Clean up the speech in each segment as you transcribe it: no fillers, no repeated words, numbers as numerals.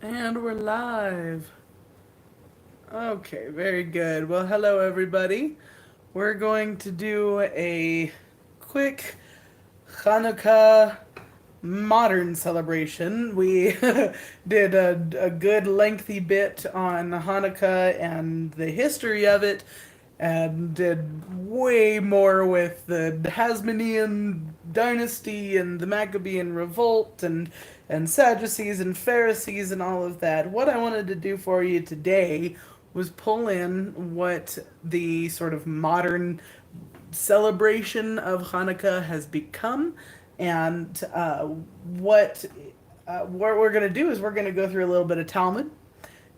And we're live. Okay, very good. Well, hello everybody. We're going to do a quick Chanukah modern celebration. We did a good lengthy bit on Hanukkah and the history of it, and did way more with the Hasmonean dynasty and the Maccabean revolt and Sadducees and Pharisees and all of that. What I wanted to do for you today was pull in what the sort of modern celebration of Hanukkah has become, and what we're going to do is we're going to go through a little bit of Talmud,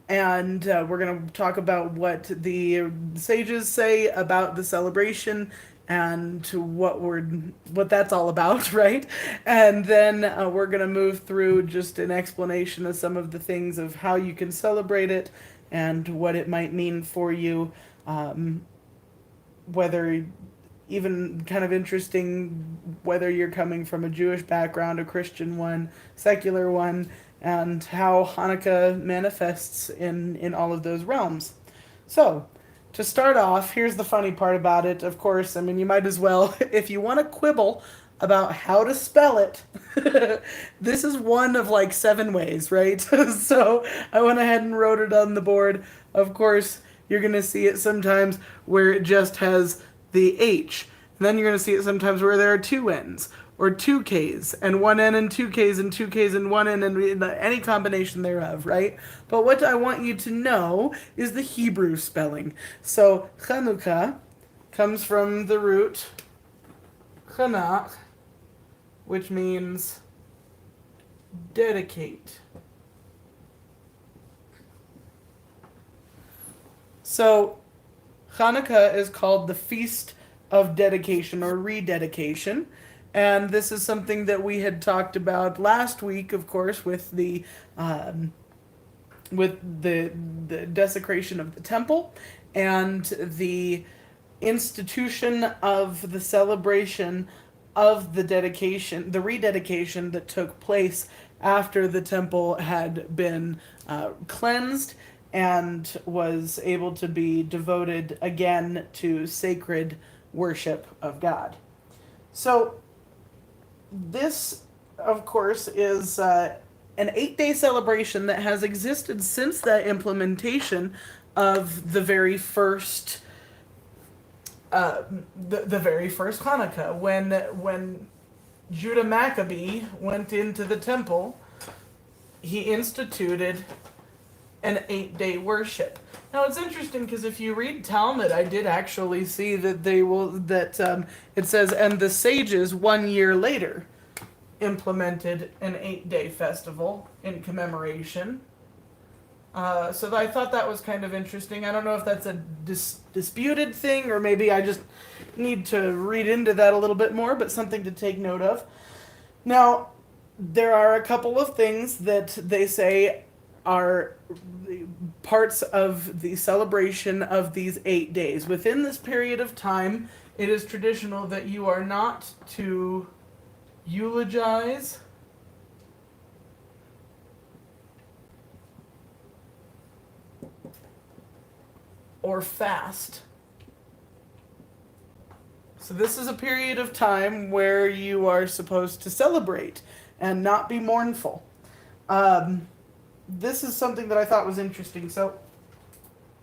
and we're going to talk about what the sages say about the celebration and what that's all about, right? And then we're going to move through just an explanation of some of the things of how you can celebrate it and what it might mean for you, whether even kind of interesting whether you're coming from a Jewish background, a Christian one, secular one, and how Hanukkah manifests in all of those realms. So, to start off, here's the funny part about it. Of course, I mean, you might as well, if you want to quibble about how to spell it, this is one of like 7 ways, right? So, I went ahead and wrote it on the board. Of course, you're going to see it sometimes where it just has the H. And then you're going to see it sometimes where there are two N's or two K's and one N and two K's and two K's and one N and any combination thereof, right? But what I want you to know is the Hebrew spelling. So Chanukah comes from the root chanach, which means dedicate. So Hanukkah is called the Feast of Dedication or Rededication. And this is something that we had talked about last week, of course, with the desecration of the temple and the institution of the celebration of the dedication, the rededication that took place after the temple had been cleansed and was able to be devoted again to sacred worship of God. So, this, of course, is an 8-day celebration that has existed since that implementation of the very first. The very first Hanukkah, when Judah Maccabee went into the temple, he instituted an 8-day worship. Now it's interesting because if you read Talmud, I did actually see that it says, and the sages 1 year later implemented an 8-day festival in commemoration. So I thought that was kind of interesting. I don't know if that's a disputed thing, or maybe I just need to read into that a little bit more, but something to take note of. Now, there are a couple of things that they say are parts of the celebration of these 8 days. Within this period of time, it is traditional that you are not to eulogize or fast. So this is a period of time where you are supposed to celebrate and not be mournful. This is something that I thought was interesting. So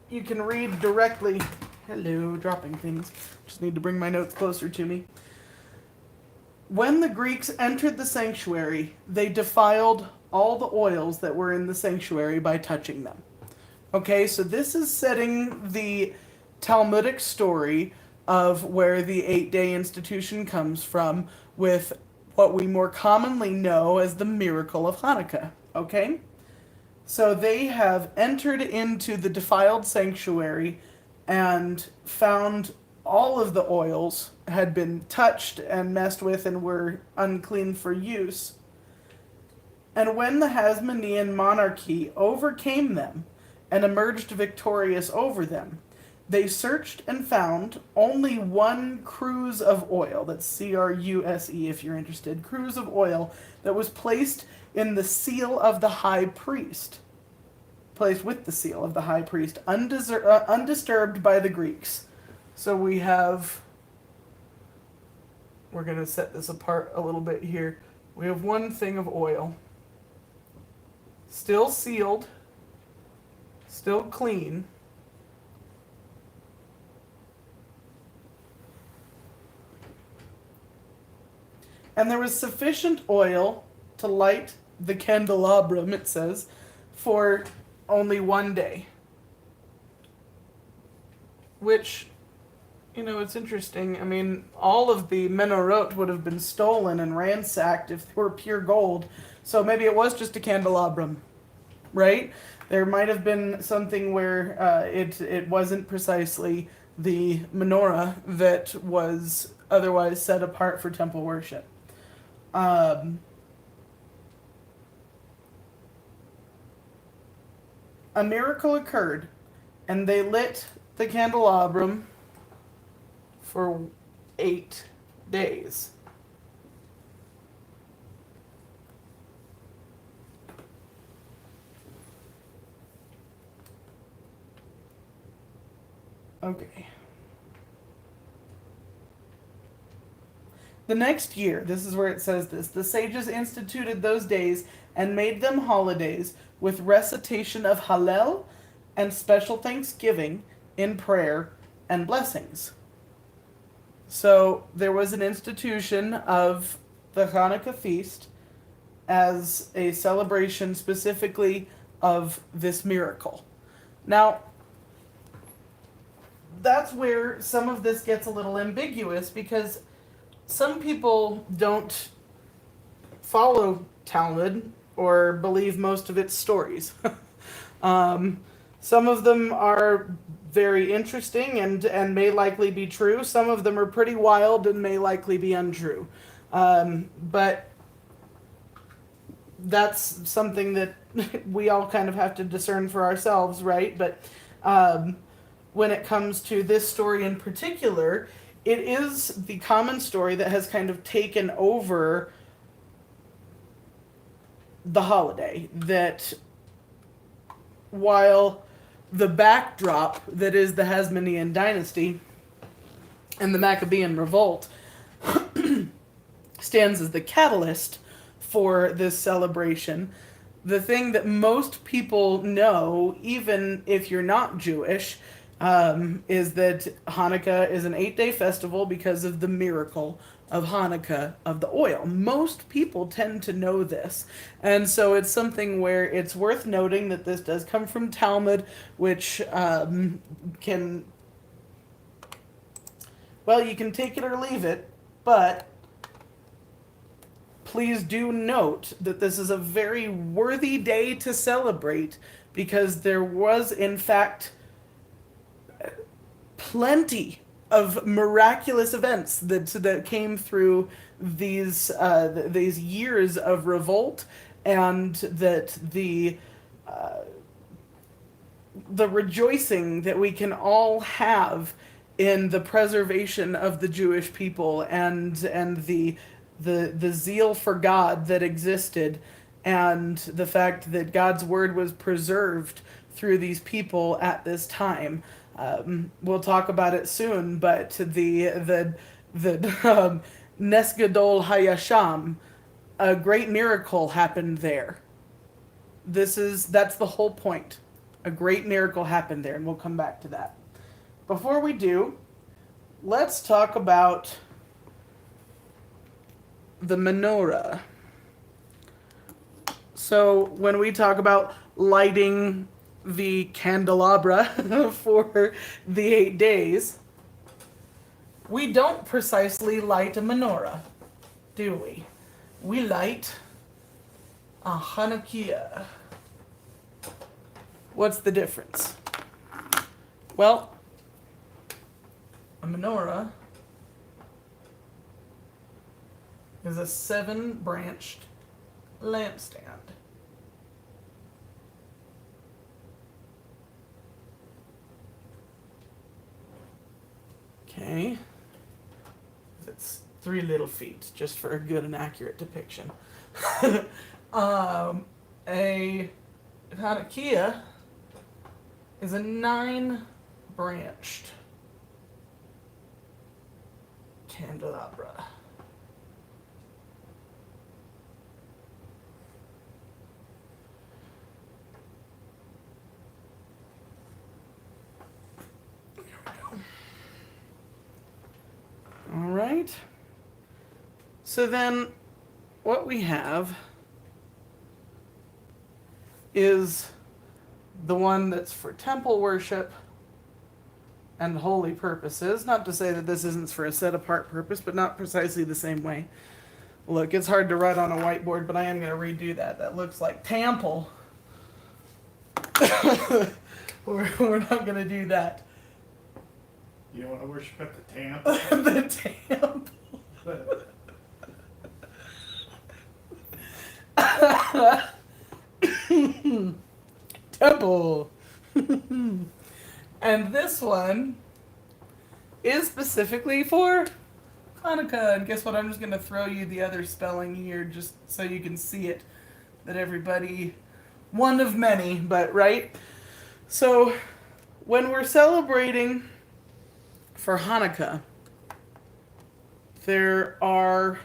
you can read directly. Hello, dropping things. Just need to bring my notes closer to me. When the Greeks entered the sanctuary, they defiled all the oils that were in the sanctuary by touching them. Okay, so this is setting the Talmudic story of where the 8-day institution comes from with what we more commonly know as the miracle of Hanukkah. Okay? So they have entered into the defiled sanctuary and found all of the oils had been touched and messed with and were unclean for use. And when the Hasmonean monarchy overcame them and emerged victorious over them, they searched and found only one cruse of oil, that's cruse if you're interested, cruse of oil that was placed in the seal of the high priest. placed with the seal of the high priest, undisturbed by the Greeks. So we have, we're going to set this apart a little bit here. We have one thing of oil, still sealed, still clean. And there was sufficient oil to light the candelabrum, it says, for only one day. Which, it's interesting. I mean, all of the menorot would have been stolen and ransacked if they were pure gold. So maybe it was just a candelabrum, right? There might have been something where it wasn't precisely the menorah that was otherwise set apart for temple worship. A miracle occurred, and they lit the candelabrum for 8 days. Okay. The next year, this is where it says this, the sages instituted those days and made them holidays with recitation of Hallel and special thanksgiving in prayer and blessings. So there was an institution of the Chanukah feast as a celebration specifically of this miracle. Now, that's where some of this gets a little ambiguous, because some people don't follow Talmud or believe most of its stories. Some of them are very interesting and may likely be true. Some of them are pretty wild and may likely be untrue. But that's something that we all kind of have to discern for ourselves, right? But when it comes to this story in particular, it is the common story that has kind of taken over the holiday. That while the backdrop that is the Hasmonean dynasty and the Maccabean revolt stands as the catalyst for this celebration, the thing that most people know, even if you're not Jewish, is that Hanukkah is an 8-day festival because of the miracle of Hanukkah of the oil. Most people tend to know this. And so it's something where it's worth noting that this does come from Talmud, which you can take it or leave it, but please do note that this is a very worthy day to celebrate, because there was, in fact, plenty of miraculous events that came through these years of revolt, and that the rejoicing that we can all have in the preservation of the Jewish people, and the zeal for God that existed, and the fact that God's word was preserved through these people at this time. We'll talk about it soon, but the Nes Gadol Hayasham, a great miracle happened there. That's the whole point. A great miracle happened there, and we'll come back to that. Before we do, let's talk about the menorah. So when we talk about lighting the candelabra for the 8 days, we don't precisely light a menorah, do we? We light a chanukiah. What's the difference? Well, a menorah is a 7-branched lampstand. Okay. It's 3 little feet, just for a good and accurate depiction. A chanukiah is a 9-branched candelabra. All right. So then what we have is the one that's for temple worship and holy purposes. Not to say that this isn't for a set apart purpose, but not precisely the same way. Look, it's hard to write on a whiteboard, but I am going to redo that. That looks like temple. We're not going to do that. You want to worship at the temple? The temple. Temple. And this one is specifically for Hanukkah. And guess what? I'm just going to throw you the other spelling here just so you can see it. That everybody, one of many, but right? So when we're celebrating for Hanukkah, there are a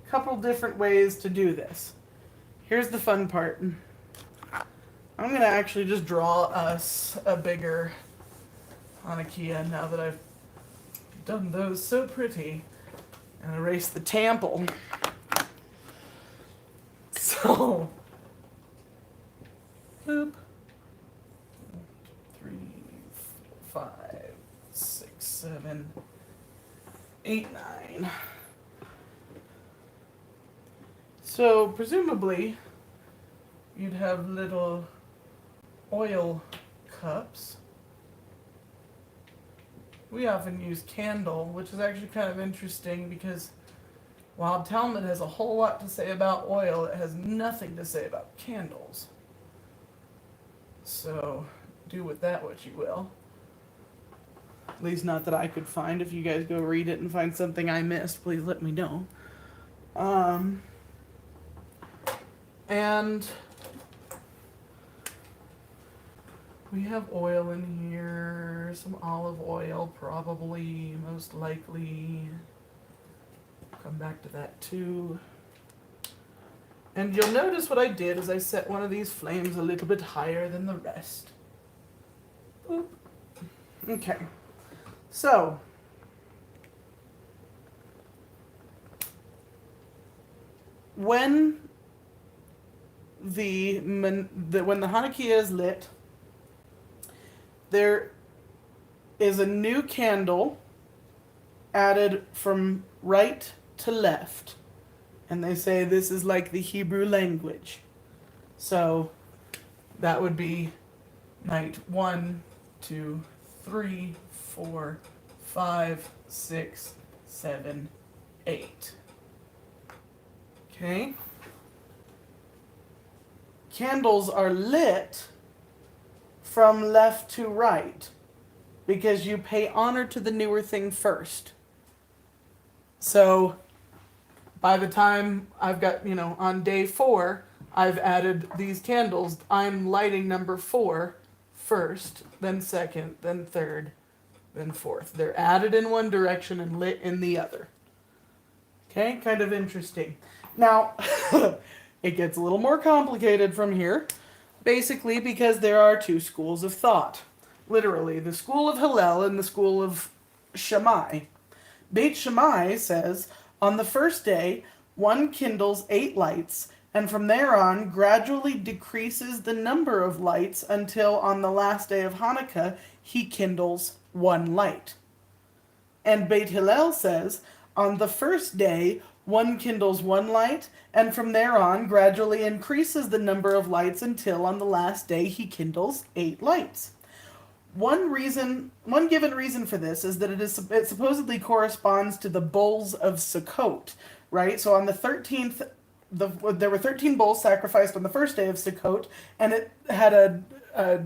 couple different ways to do this. Here's the fun part. I'm going to actually just draw us a bigger chanukiah now that I've done those so pretty and erase the temple. So, boop. 3, 4, 5, 6, 7, 8, 9. So, presumably, you'd have little oil cups. We often use candle, which is actually kind of interesting because while Talmud has a whole lot to say about oil, it has nothing to say about candles. So, do with that what you will. At least not that I could find. If you guys go read it and find something I missed, please let me know. And we have oil in here, some olive oil probably, most likely. Come back to that too. And you'll notice what I did is I set one of these flames a little bit higher than the rest. Boop. Okay. So, when the chanukiah is lit, there is a new candle added from right to left. And they say this is like the Hebrew language. So that would be night 1, 2, 3, 4, 5, 6, 7, 8. Okay? Candles are lit from left to right because you pay honor to the newer thing first. So by the time I've got, on day 4, I've added these candles. I'm lighting number 4 first, then second, then third, then fourth. They're added in one direction and lit in the other. Okay, kind of interesting. Now, it gets a little more complicated from here, basically because there are 2 schools of thought. Literally, the school of Hillel and the school of Shammai. Beit Shammai says, on the first day, one kindles 8 lights, and from there on gradually decreases the number of lights until on the last day of Hanukkah, he kindles 1 light. And Beit Hillel says, on the first day, one kindles 1 light, and from there on gradually increases the number of lights until on the last day he kindles 8 lights. One given reason for this is that it supposedly corresponds to the bowls of Sukkot, right? So on the 13th, there were 13 bulls sacrificed on the first day of Sukkot, and it had a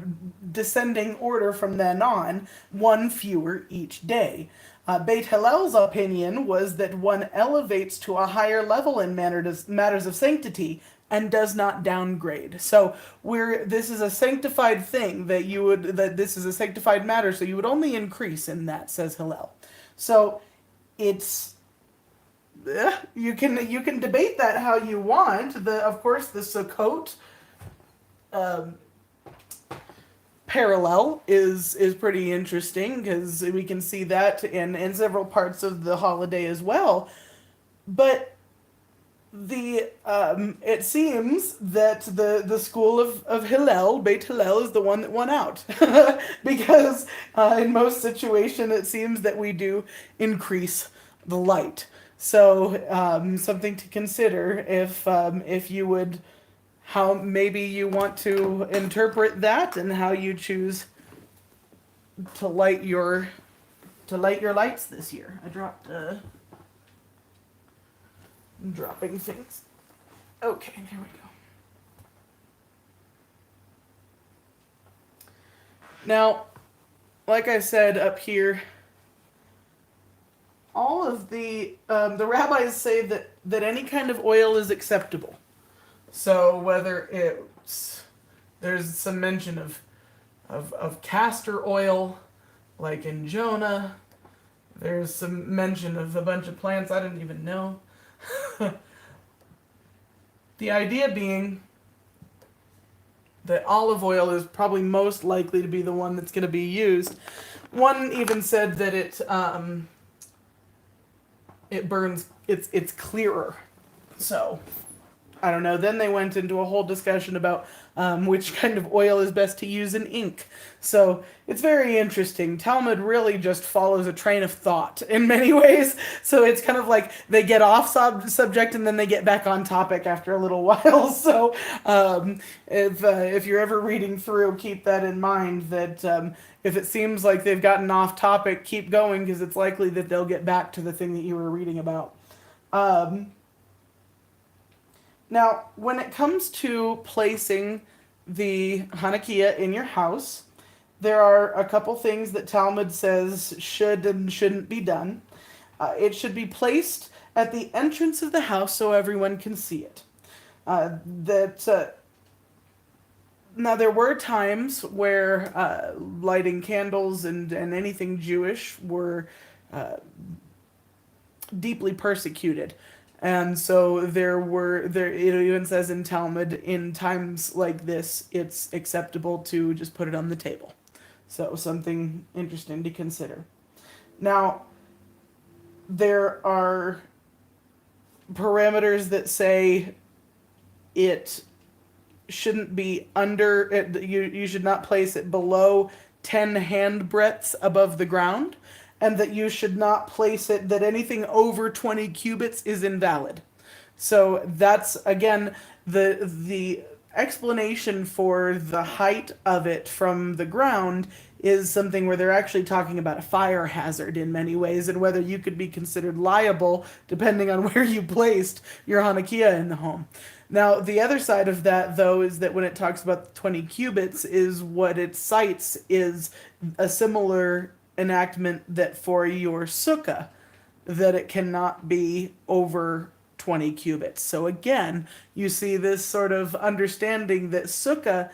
descending order from then on, 1 fewer each day. Beit Hillel's opinion was that one elevates to a higher level in matters of sanctity and does not downgrade. So this is a sanctified thing that this is a sanctified matter, so you would only increase in that, says Hillel. So it's you can debate that how you want. Of course the Sukkot parallel is pretty interesting because we can see that in several parts of the holiday as well. But it seems that the school of Hillel, Beit Hillel, is the one that won out because in most situations it seems that we do increase the light. So something to consider if you would, how maybe you want to interpret that and how you choose to light your lights this year. I dropped. I'm dropping things. Okay, here we go. Now, like I said up here, all of the rabbis say that any kind of oil is acceptable. So whether there's some mention of castor oil, like in Jonah. There's some mention of a bunch of plants I didn't even know. The idea being that olive oil is probably most likely to be the one that's going to be used. One even said that it burns, it's clearer. So I don't know. Then they went into a whole discussion about which kind of oil is best to use in ink. So it's very interesting. Talmud really just follows a train of thought in many ways. So it's kind of like they get off subject and then they get back on topic after a little while. So if you're ever reading through, keep that in mind, that if it seems like they've gotten off topic, keep going, because it's likely that they'll get back to the thing that you were reading about. Now, when it comes to placing the chanukiah in your house, there are a couple things that Talmud says should and shouldn't be done. It should be placed at the entrance of the house so everyone can see it. Now, there were times where lighting candles and anything Jewish were deeply persecuted. And so it even says in Talmud, in times like this, it's acceptable to just put it on the table. So something interesting to consider. Now, there are parameters that say it shouldn't be under it. You should not place it below 10 hand breadths above the ground. And that you should not place it, that anything over 20 cubits is invalid. So that's, again, the explanation for the height of it from the ground is something where they're actually talking about a fire hazard in many ways, and whether you could be considered liable depending on where you placed your chanukiah in the home. Now, the other side of that, though, is that when it talks about 20 cubits, is what it cites is a similar enactment that for your sukkah, that it cannot be over 20 cubits. So again, you see this sort of understanding that Sukkot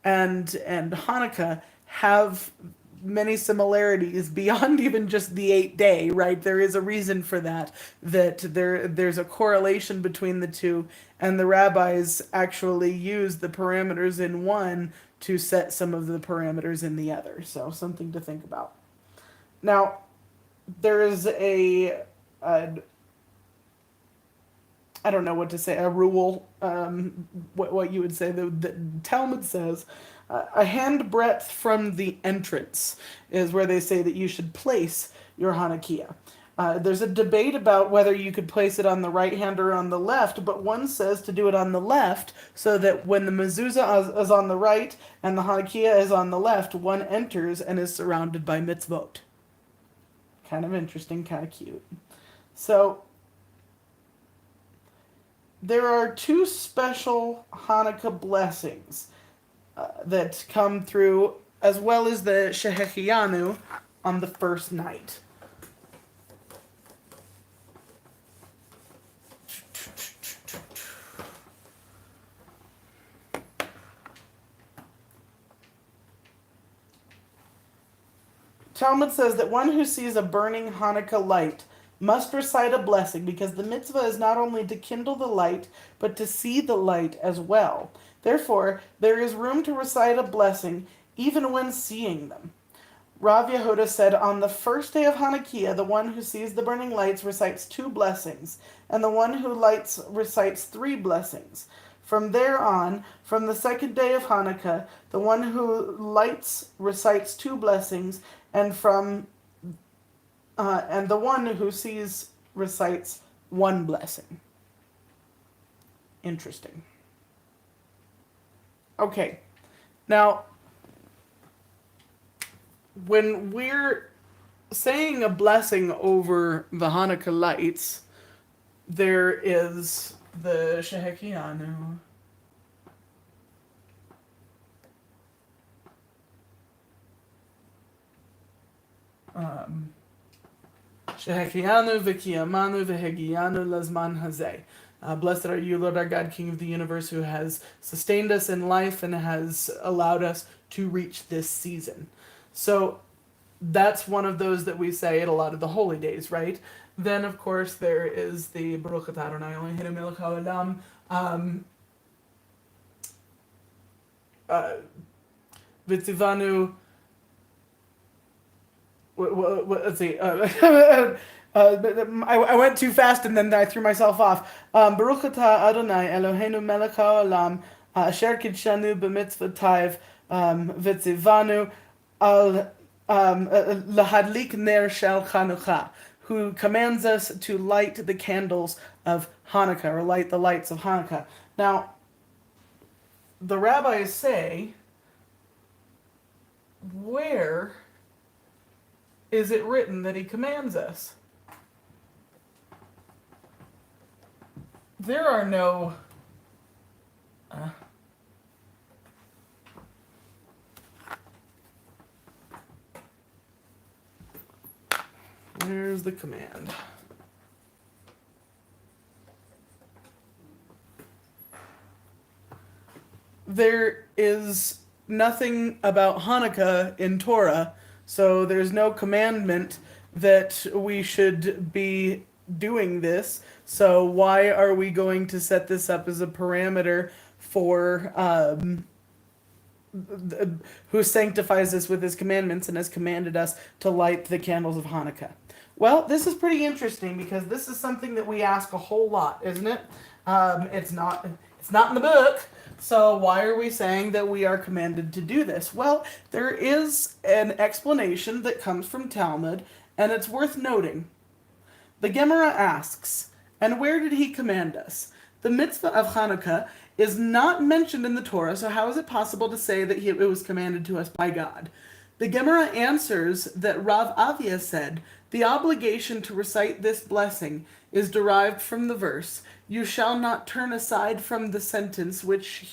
and Hanukkah have many similarities beyond even just the 8-day, right? There is a reason for that there's a correlation between the two, and the rabbis actually use the parameters in one to set some of the parameters in the other. So something to think about. Now, there is I don't know what to say, a rule, what you would say. The Talmud says a hand breadth from the entrance is where they say that you should place your chanukiah. There's a debate about whether you could place it on the right hand or on the left, but one says to do it on the left so that when the mezuzah is on the right and the chanukiah is on the left, one enters and is surrounded by mitzvot. Kind of interesting, kind of cute. So there are two special Hanukkah blessings that come through, as well as the Shehechianu on the first night. Talmud says that one who sees a burning Hanukkah light must recite a blessing because the mitzvah is not only to kindle the light, but to see the light as well. Therefore, there is room to recite a blessing even when seeing them. Rav Yehuda said, on the first day of Hanukkah, the one who sees the burning lights recites 2 blessings, and the one who lights recites 3 blessings. From there on, from the second day of Hanukkah, the one who lights recites 2 blessings, and the one who sees recites 1 blessing. Interesting. Okay, now when we're saying a blessing over the Hanukkah lights, there is the Shehekianu. Shehekianu v'kiyamanu v'hegianu lazman hazeh. Blessed are you, Lord our God, King of the universe, who has sustained us in life and has allowed us to reach this season. So that's one of those that we say at a lot of the holy days, right? Then, of course, there is the Baruch atah Adonai Eloheinu melech haolam, Vitzivanu. Let's see. I went too fast and then I threw myself off. Baruch atah Adonai Eloheinu melech haolam, asher kidshanu b'mitzvotayv, vitzivanu al lahadlik ner shel Chanukah, who commands us to light the candles of Hanukkah, or light the lights of Hanukkah. Now, the rabbis say, where is it written that he commands us? There are no where's the command? There is nothing about Hanukkah in Torah, so there's no commandment that we should be doing this. So why are we going to set this up as a parameter for who sanctifies us with his commandments and has commanded us to light the candles of Hanukkah? Well, this is pretty interesting because this is something that we ask a whole lot, isn't it? It's not in the book. So why are we saying that we are commanded to do this? Well, there is an explanation that comes from Talmud, and it's worth noting. The Gemara asks, and where did he command us? The mitzvah of Chanukah is not mentioned in the Torah, so how is it possible to say that it was commanded to us by God? The Gemara answers that Rav Avia said, the obligation to recite this blessing is derived from the verse, you shall not turn aside from the sentence which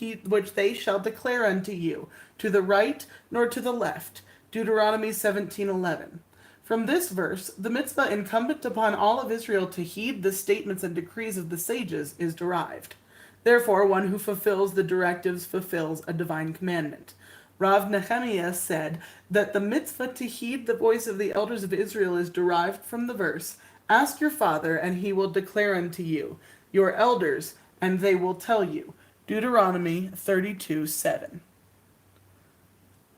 they shall declare unto you, to the right nor to the left. Deuteronomy 17:11. From this verse, the mitzvah incumbent upon all of Israel to heed the statements and decrees of the sages is derived. Therefore, one who fulfills the directives fulfills a divine commandment. Rav Nehemiah said that the mitzvah to heed the voice of the elders of Israel is derived from the verse, ask your father, and he will declare unto you, your elders, and they will tell you. Deuteronomy 32:7.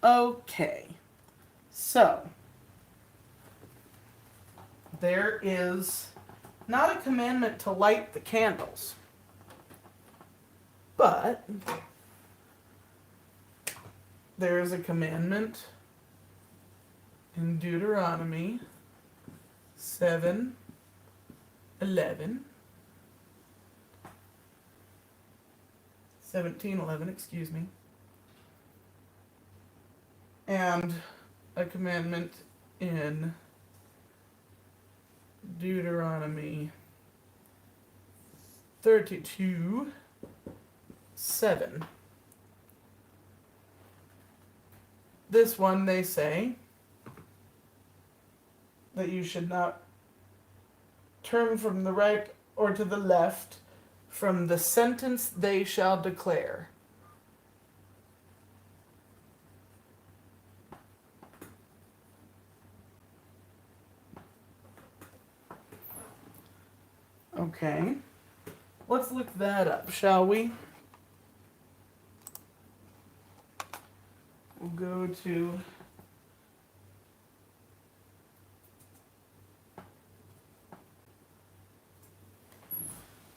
Okay, so there is not a commandment to light the candles, but there is a commandment in Deuteronomy 7:11. 17:11, excuse me. And a commandment in Deuteronomy 32:7. This one, they say that you should not turn from the right or to the left from the sentence they shall declare. Okay. Let's look that up, shall we? We'll go to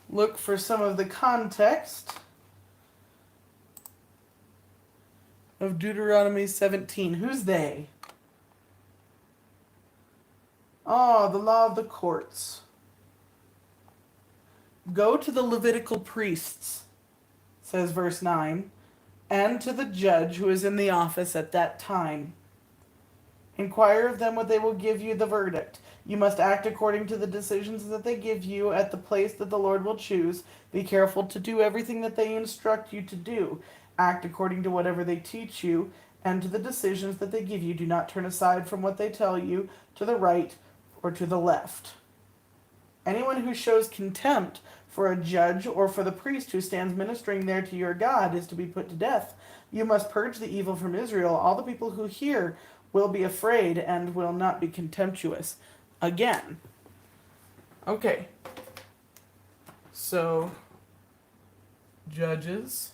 look for some of the context of Deuteronomy 17. Who's they? Oh, the law of the courts. Go to the Levitical priests, says verse 9, and to the judge who is in the office at that time. Inquire of them what they will give you the verdict. You must act according to the decisions that they give you at the place that the Lord will choose. Be careful to do everything that they instruct you to do. Act according to whatever they teach you and to the decisions that they give you. Do not turn aside from what they tell you to the right or to the left. Anyone who shows contempt for a judge or for the priest who stands ministering there to your God is to be put to death. You must purge the evil from Israel. All the people who hear will be afraid and will not be contemptuous. Again. Okay. So, judges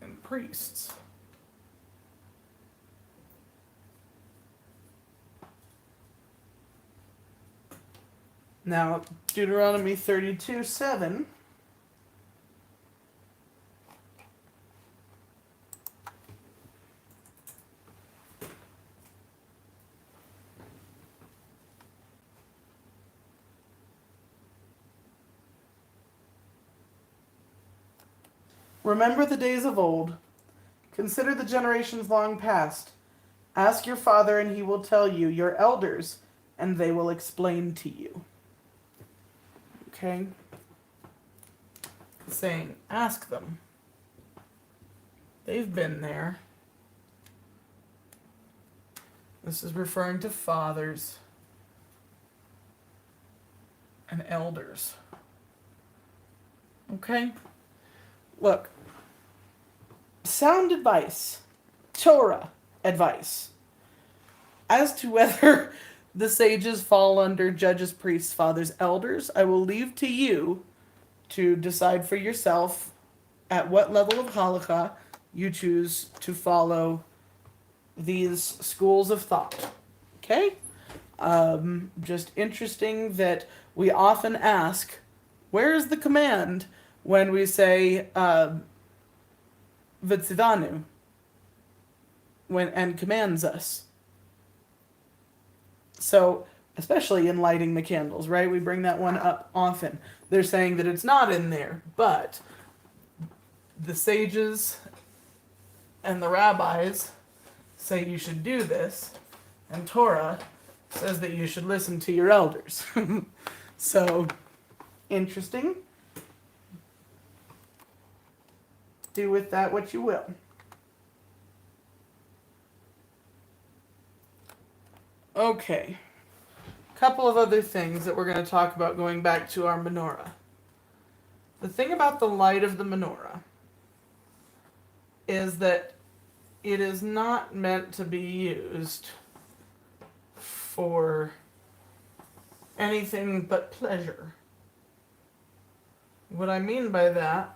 and priests. Now, Deuteronomy 32:7. Remember the days of old. Consider the generations long past. Ask your father, and he will tell you, your elders, and they will explain to you. Okay? Saying, ask them. They've been there. This is referring to fathers and elders. Okay? Look. Sound advice. Torah advice. As to whether the sages fall under judges, priests, fathers, elders, I will leave to you to decide for yourself at what level of halakha you choose to follow these schools of thought. Okay? Just interesting that we often ask, where is the command when we say Vitzivanu, and commands us? So, especially in lighting the candles, right? We bring that one up often. They're saying that it's not in there, but the sages and the rabbis say you should do this, and Torah says that you should listen to your elders. So, interesting. Do with that what you will. Okay. Couple of other things that we're going to talk about going back to our menorah. The thing about the light of the menorah is that it is not meant to be used for anything but pleasure. What I mean by that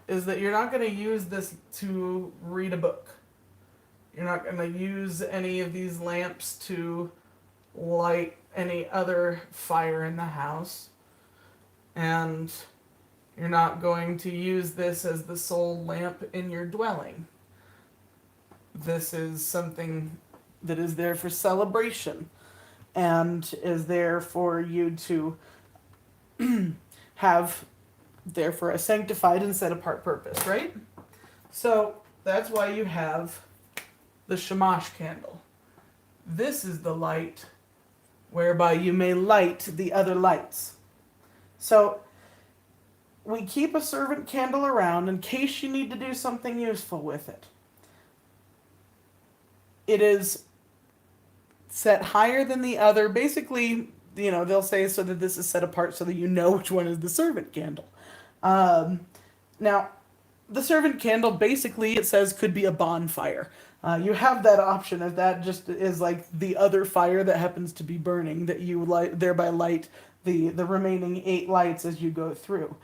is that you're not going to use this to read a book. You're not going to use any of these lamps to light any other fire in the house. And you're not going to use this as the sole lamp in your dwelling. This is something that is there for celebration and is there for you to have there for a sanctified and set apart purpose, right? So that's why you have the shamash candle. This is the light whereby you may light the other lights. So we keep a servant candle around in case you need to do something useful with it. It is set higher than the other. Basically, they'll say so that this is set apart so that you know which one is the servant candle. Now, the servant candle, basically, it says could be a bonfire. You have that option if that just is like the other fire that happens to be burning, that you light, thereby light the remaining 8 lights as you go through.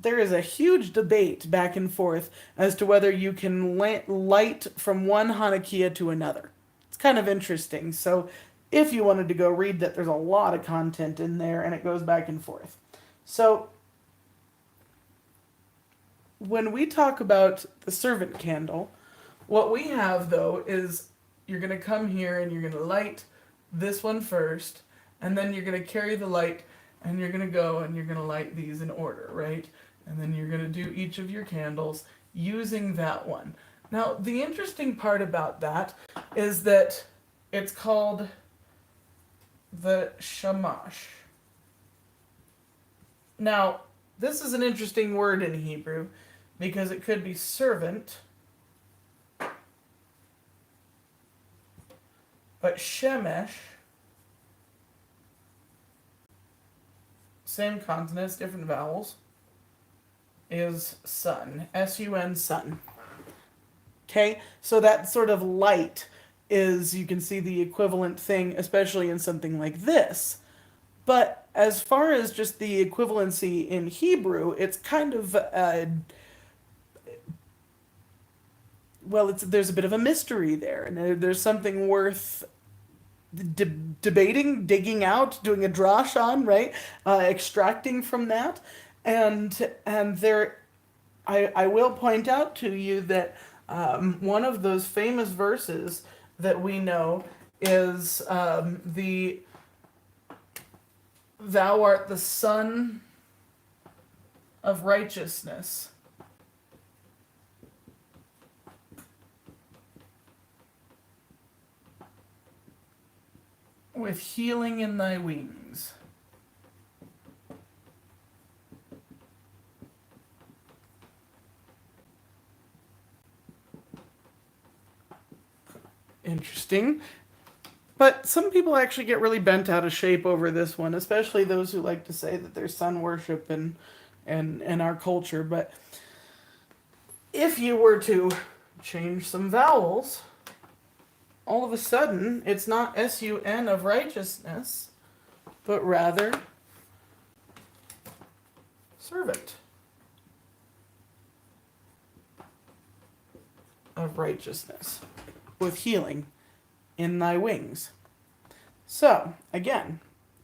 There is a huge debate back and forth as to whether you can light from one chanukiah to another. It's kind of interesting. So if you wanted to go read that, there's a lot of content in there and it goes back and forth. So when we talk about the servant candle, what we have though is you're going to come here and you're going to light this one first, and then you're going to carry the light and you're going to go and you're going to light these in order, right? And then you're going to do each of your candles using that one. Now, the interesting part about that is that it's called the shamash. Now, this is an interesting word in Hebrew because it could be servant, but shemesh, same consonants, different vowels, is sun. S-U-N, sun. Okay, so that sort of light is, you can see the equivalent thing, especially in something like this. But as far as just the equivalency in Hebrew, it's kind of, there's a bit of a mystery there, and there's something worth debating, digging out, doing a drash on, right? Extracting from that. And there, I will point out to you that one of those famous verses that we know is the "Thou art the Son of righteousness." With healing in thy wings. Interesting. But some people actually get really bent out of shape over this one, especially those who like to say that there's sun worship in our culture. But if you were to change some vowels, all of a sudden it's not S-U-N of righteousness, but rather servant of righteousness, with healing in thy wings. So, again,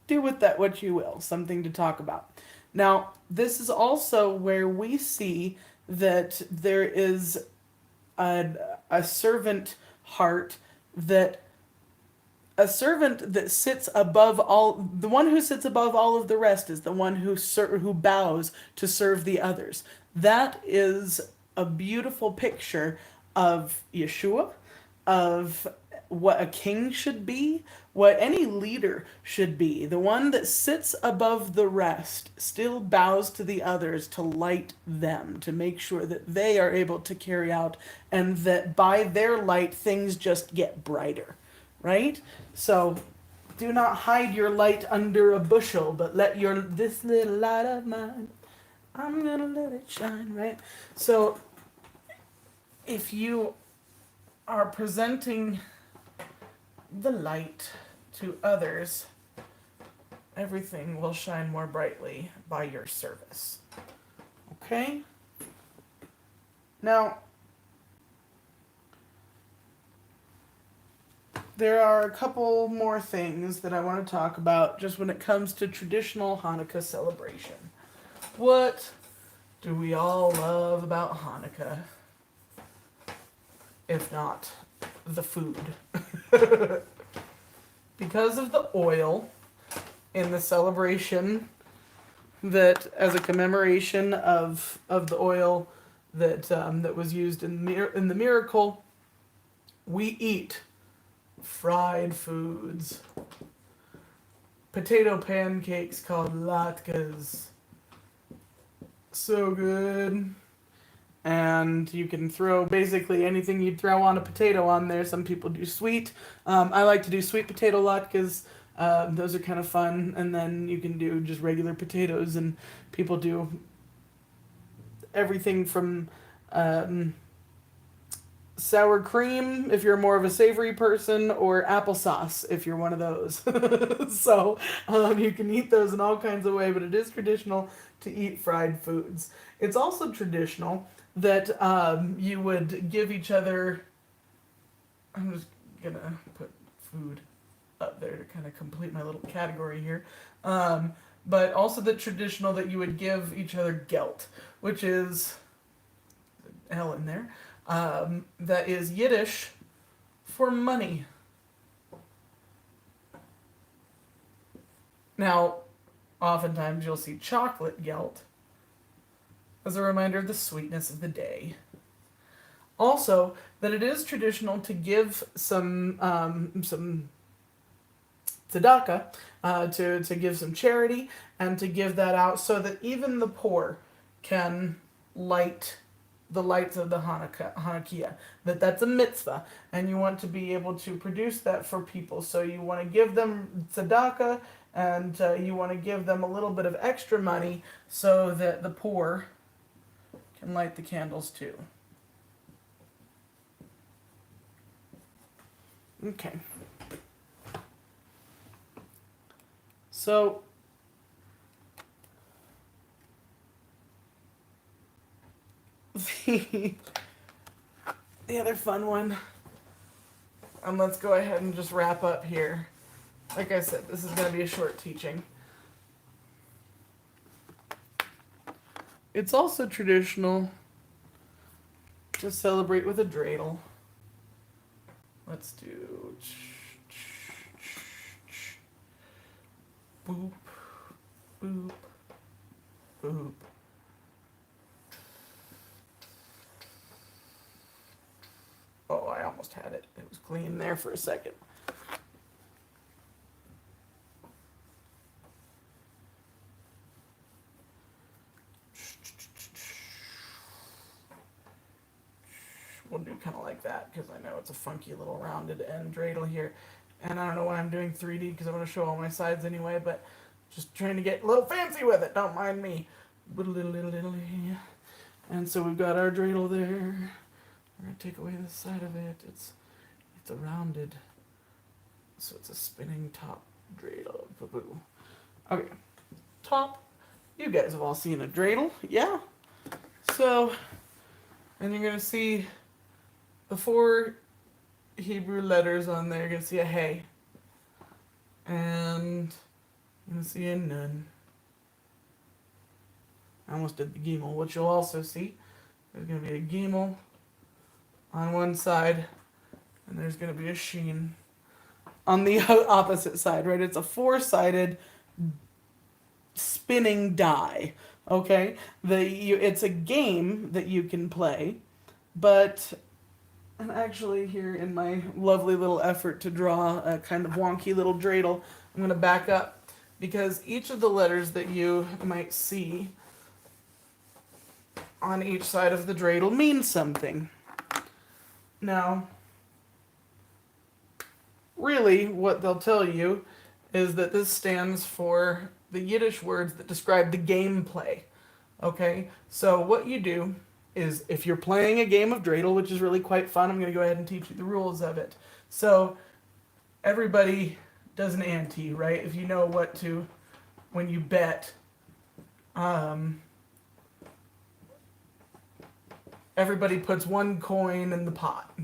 do with that what you will, something to talk about. Now, this is also where we see that there is a servant heart, that a servant that sits above all, the one who sits above all of the rest is the one who bows to serve the others. That is a beautiful picture of Yeshua, of what a king should be, what any leader should be. The one that sits above the rest still bows to the others to light them, to make sure that they are able to carry out, and that by their light things just get brighter, right? So do not hide your light under a bushel, but let this little light of mine, I'm gonna let it shine, right? So if you are presenting the light to others, everything will shine more brightly by your service. Okay? Now, there are a couple more things that I want to talk about just when it comes to traditional Hanukkah celebration. What do we all love about Hanukkah? If not the food. Because of the oil in the celebration, that as a commemoration of the oil that was used in the miracle, we eat fried foods. Potato pancakes called latkes. So good. And you can throw basically anything you'd throw on a potato on there. Some people do sweet. I like to do sweet potato latkes. Those are kind of fun. And then you can do just regular potatoes. And people do everything from sour cream if you're more of a savory person, or applesauce if you're one of those. So you can eat those in all kinds of ways, but it is traditional to eat fried foods. It's also traditional that you would give each other. I'm just gonna put food up there to kind of complete my little category here. But also the traditional that you would give each other gelt, which is L in there. That is Yiddish for money. Now, oftentimes you'll see chocolate gelt as a reminder of the sweetness of the day. Also, that it is traditional to give some tzedakah, to give some charity, and to give that out so that even the poor can light the lights of the chanukiah. That's a mitzvah, and you want to be able to produce that for people. So you want to give them tzedakah, and you want to give them a little bit of extra money so that the poor can light the candles too. Okay. So the other fun one, and let's go ahead and just wrap up here. Like I said, this is going to be a short teaching. It's also traditional to celebrate with a dreidel. Let's do boop, boop, boop. Oh, I almost had it. It was clean there for a second. We'll do kind of like that because I know it's a funky little rounded end dreidel here. And I don't know why I'm doing 3D because I want to show all my sides anyway, but just trying to get a little fancy with it. Don't mind me. And so we've got our dreidel there. We're going to take away the side of it. It's a rounded, so it's a spinning top dreidel. Okay, top. You guys have all seen a dreidel, yeah? So, and you're going to see the 4 Hebrew letters on there. You're going to see a hey. And you're going to see a nun. I almost did the gimel. What you'll also see, there's going to be a gimel on one side, and there's going to be a sheen on the opposite side, right? It's a 4-sided spinning die, okay? It's a game that you can play, but, and actually here in my lovely little effort to draw a kind of wonky little dreidel, I'm going to back up, because each of the letters that you might see on each side of the dreidel means something. Now, really, what they'll tell you is that this stands for the Yiddish words that describe the gameplay. Okay? So what you do is, if you're playing a game of dreidel, which is really quite fun, I'm going to go ahead and teach you the rules of it. So, everybody does an ante, right? If you know what to, when you bet, everybody puts 1 coin in the pot.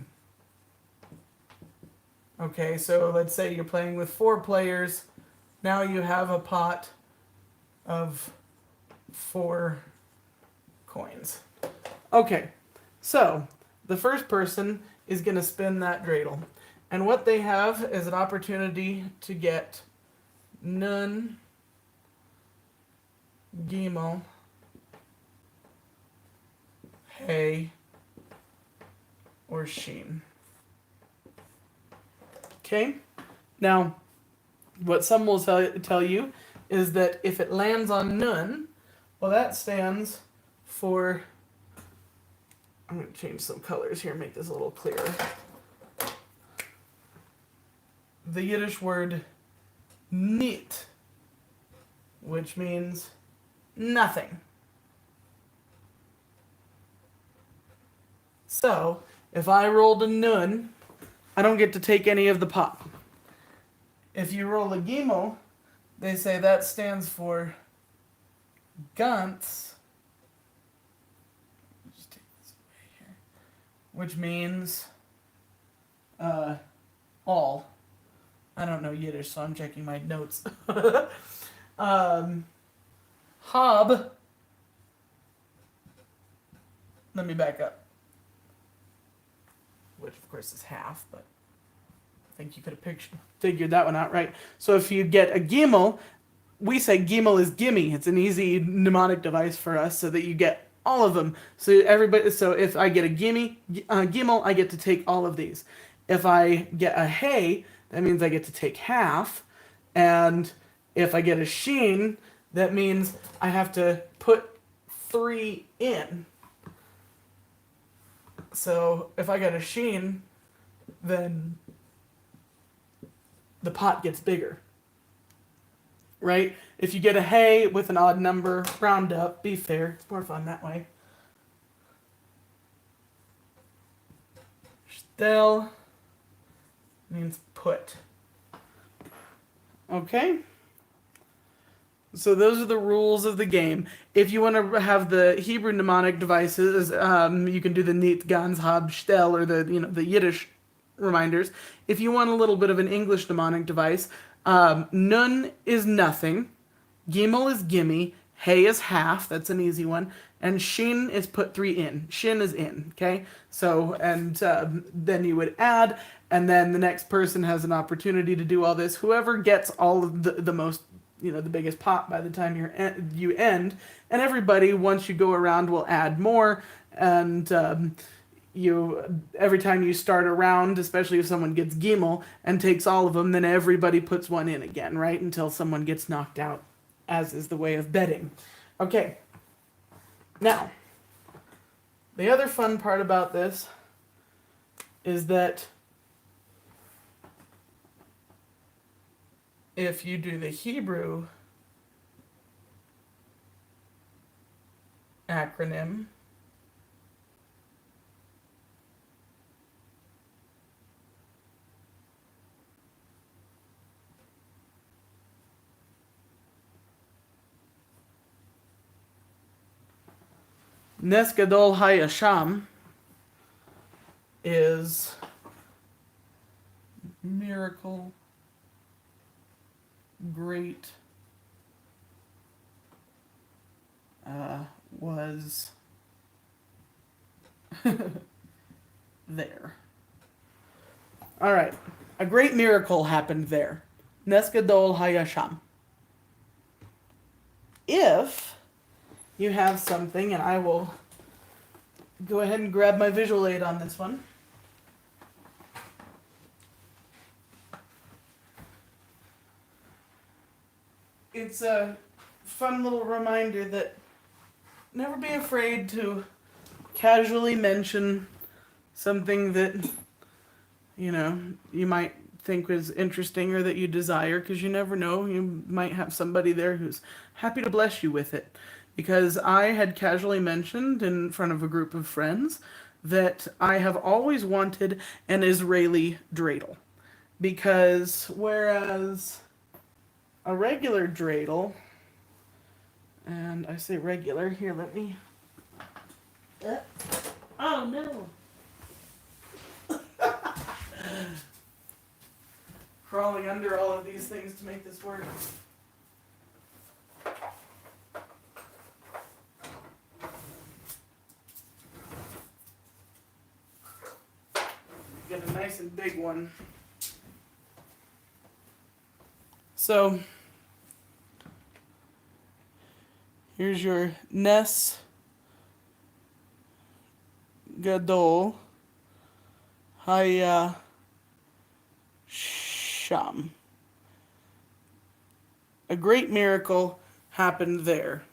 Okay, so let's say you're playing with 4 players. Now you have a pot of 4 coins. Okay, so the first person is going to spin that dreidel. And what they have is an opportunity to get nun, gimel, hey, or sheen. Okay? Now, what some will tell you is that if it lands on nun, well, that stands for, I'm going to change some colors here, make this a little clearer. The Yiddish word nit, which means nothing. So, if I rolled a nun, I don't get to take any of the pot. If you roll a gimel, they say that stands for ganz, just take this away here, which means all. I don't know Yiddish, so I'm checking my notes. Hab. Let me back up. Which, of course, is half, but I think you could have figured that one out, right? So if you get a gimel, we say gimel is gimme. It's an easy mnemonic device for us so that you get all of them. So if I get a gimel, I get to take all of these. If I get a hey, that means I get to take half. And if I get a sheen, that means I have to put 3 in. So if I get a sheen, then the pot gets bigger. Right? If you get a hey with an odd number, round up, be fair. It's more fun that way. Stel means put. Okay? So those are the rules of the game. If you want to have the Hebrew mnemonic devices, you can do the Nit, Ganz, Hab, Stel, or the Yiddish reminders. If you want a little bit of an English mnemonic device, Nun is nothing, Gimel is gimme, Hey is half, that's an easy one, and Shin is put 3 in. Shin is in, okay? So, and then you would add, and then the next person has an opportunity to do all this. Whoever gets all of the most, the biggest pot by the time you end, and everybody, once you go around, will add more, and every time you start a round, especially if someone gets Gimel and takes all of them, then everybody puts one in again, right? Until someone gets knocked out, as is the way of betting. Okay. Now, the other fun part about this is that if you do the Hebrew acronym, Nes Gadol Hayasham is miracle, great, was there. All right, a great miracle happened there. Nes Gadol Hayasham. If you have something, and I will go ahead and grab my visual aid on this one. It's a fun little reminder that never be afraid to casually mention something that, you might think was interesting or that you desire, because you never know. You might have somebody there who's happy to bless you with it. Because I had casually mentioned in front of a group of friends that I have always wanted an Israeli dreidel. Because whereas a regular dreidel, and I say regular, here, let me... Oh, no! Crawling under all of these things to make this work. Get a nice and big one. So, here's your Nes Gadol Haya Sham. A great miracle happened there.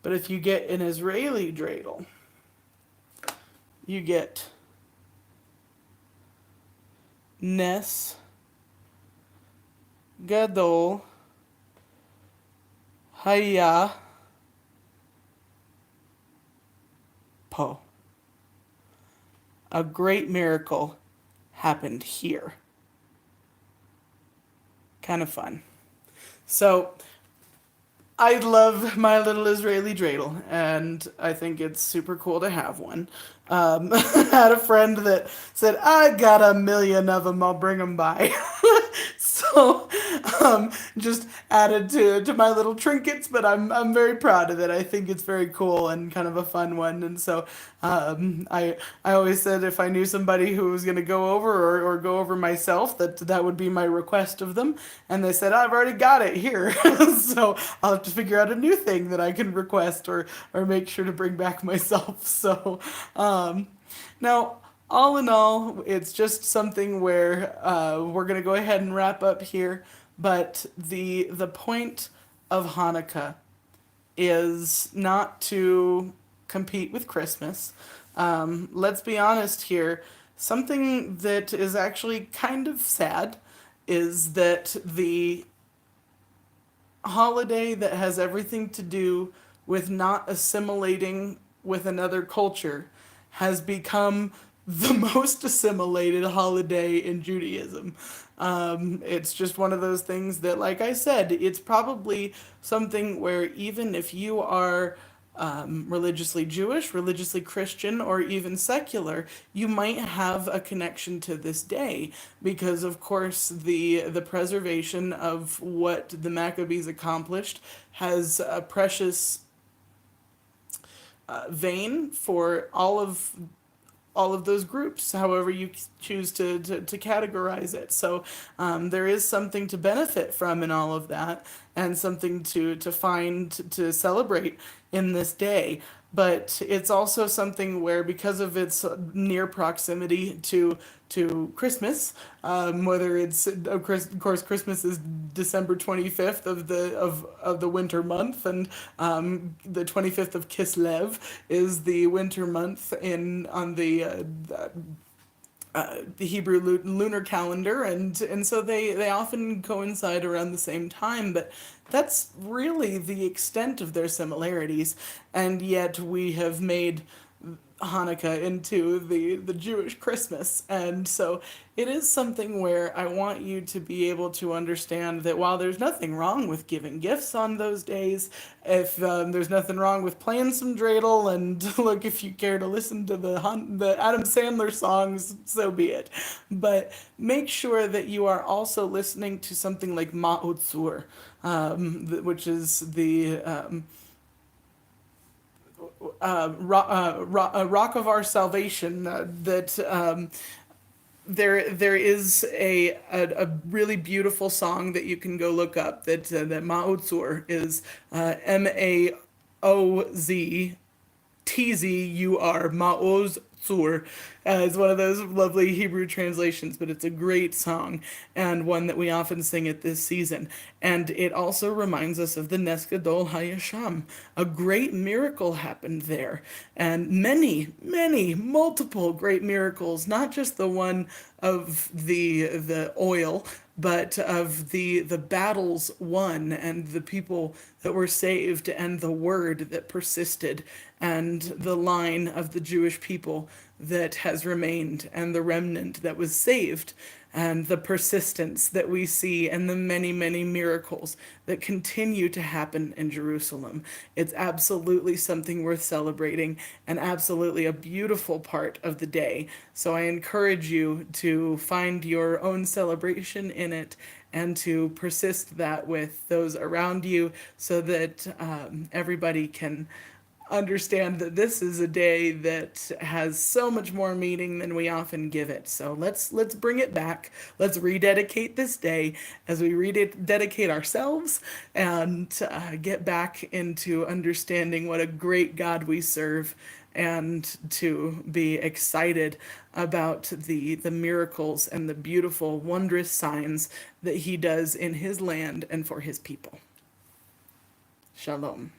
But if you get an Israeli dreidel, you get Nes Gadol Haya Po. a great miracle happened here. Kind of fun. So I love my little Israeli dreidel, and I think it's super cool to have one. I had a friend that said, I got a million of them, I'll bring them by. So, just added to my little trinkets, but I'm very proud of it. I think it's very cool and kind of a fun one. And so, I always said if I knew somebody who was going to go over or go over myself, that would be my request of them. And they said, I've already got it here. So I'll have to figure out a new thing that I can request or make sure to bring back myself. So, now, all in all, it's just something where we're going to go ahead and wrap up here. But the point of Hanukkah is not to compete with Christmas. Let's be honest here. Something that is actually kind of sad is that the holiday that has everything to do with not assimilating with another culture has become the most assimilated holiday in Judaism. It's just one of those things that, like I said, it's probably something where even if you are religiously Jewish, religiously Christian, or even secular, you might have a connection to this day because, of course, the preservation of what the Maccabees accomplished has a precious vein for all of those groups, however you choose to categorize it. So there is something to benefit from in all of that and something to find, to celebrate in this day. But it's also something where, because of its near proximity to Christmas, whether it's of course Christmas is December 25th of the winter month, and the 25th of Kislev is the winter month in on the Hebrew lunar calendar, and so they often coincide around the same time, but that's really the extent of their similarities, and yet we have made Hanukkah into the Jewish Christmas. And so it is something where I want you to be able to understand that while there's nothing wrong with giving gifts on those days, if there's nothing wrong with playing some dreidel, and look, if you care to listen to the Adam Sandler songs, so be it. But make sure that you are also listening to something like Ma'otzur, which is the rock of our salvation. There is a really beautiful song that you can go look up. That Ma'otzur is Maoz Maoz Tzur. It's one of those lovely Hebrew translations, but it's a great song and one that we often sing at this season. And it also reminds us of the Nes Gadol Hayasham. A great miracle happened there, and multiple great miracles, not just the one of the oil, but of the battles won and the people that were saved and the word that persisted and the line of the Jewish people that has remained and the remnant that was saved and the persistence that we see and the many miracles that continue to happen in Jerusalem. It's absolutely something worth celebrating and absolutely a beautiful part of the day. So I encourage you to find your own celebration in it and to persist that with those around you so that everybody can understand that this is a day that has so much more meaning than we often give it. So let's bring it back. Let's rededicate this day as we rededicate ourselves and get back into understanding what a great God we serve, and to be excited about the miracles and the beautiful, wondrous signs that he does in his land and for his people. Shalom.